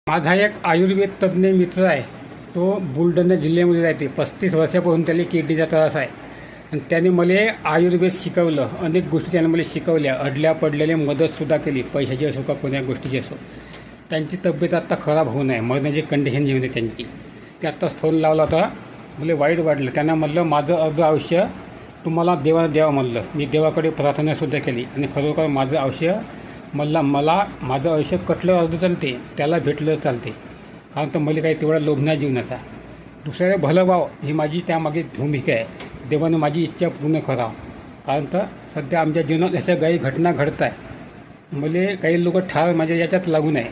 माझा एक आयुर्वेद तज्ज्ञ मित्र आहे. तो बुलढाणा जिल्ह्यामध्ये राहते. 35 वर्षापासून त्याला किडनीचा त्रास आहे आणि त्याने मला आयुर्वेद शिकवलं. अनेक गोष्टी त्याने मला शिकवल्या. अडल्या पडलेल्या मदतसुद्धा केली, पैशाची असो का कोण्या गोष्टीची असो. त्यांची तब्येत आत्ता खराब होऊ नये मरण्याची कंडिशन जी होती त्यांची, ते आत्ताच फोन लावला होता. मला वाईट वाटलं. त्यांना म्हटलं माझं अर्ध आयुष्य तुम्हाला देवानं द्यावं म्हटलं. मी देवाकडे प्रार्थनासुद्धा केली आणि खरोखर माझं आयुष्य मला माझं आयुष्य कटलं अर्ध चालते, त्याला भेटलं चालते. कारण तर मला काही तेवढा लोभ नाही जीवनाचा. दुसऱ्याला भलं व्हावं ही माझी त्यामागे भूमिका आहे. देवानं माझी इच्छा पूर्ण करावं. कारण तर सध्या आमच्या जीवनात अशा काही घटना घडत आहे. मला काही लोक ठार माझ्या याच्यात लागू नये.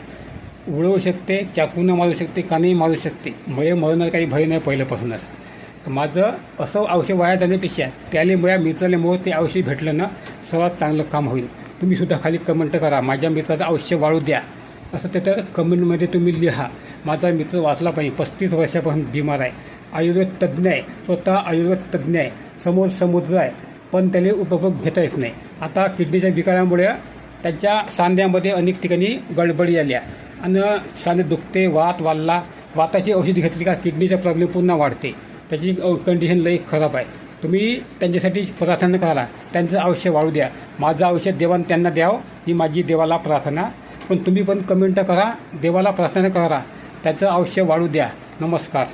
उडवू शकते, चाकूनं मारू शकते, कानही मारू शकते. मला मरणार काही भय नाही पहिल्यापासूनच. तर माझं असं औषध वाया जाण्यापेक्षा त्याला माझ्या मित्राल्यामुळं ते औषध भेटलं ना, सर्वात चांगलं काम होईल. तुम्हीसुद्धा खाली कमेंट करा, माझ्या मित्राचं आयुष्य वाढू द्या असं त्याच्या कमेंटमध्ये तुम्ही लिहा. माझा मित्र वाचला पाहिजे. 35 वर्षापासून बिमार आहे, आयुर्वेद तज्ज्ञ आहे, स्वतः आयुर्वेद तज्ज्ञ आहे, समोर समुद्र आहे, पण त्याला उपभोग घेता येत नाही. आता किडनीच्या विकारामुळे त्यांच्या सांध्यामध्ये अनेक ठिकाणी गडबडी आल्या आणि सांधे दुखते, वात वाढला. वाताची औषधी घेतली का किडनीचा प्रॉब्लेम पुन्हा वाढते. त्याची कंडिशन लई खराब आहे. तुम्ही त्यांच्यासाठी प्रार्थना करा, त्यांचं आयुष्य वाढू द्या. माझं आयुष्य देवानं त्यांना द्यावं ही माझी देवाला प्रार्थना. पण तुम्ही पण कमेंट करा, देवाला प्रार्थना करा, त्याचं आयुष्य वाढू द्या. नमस्कार.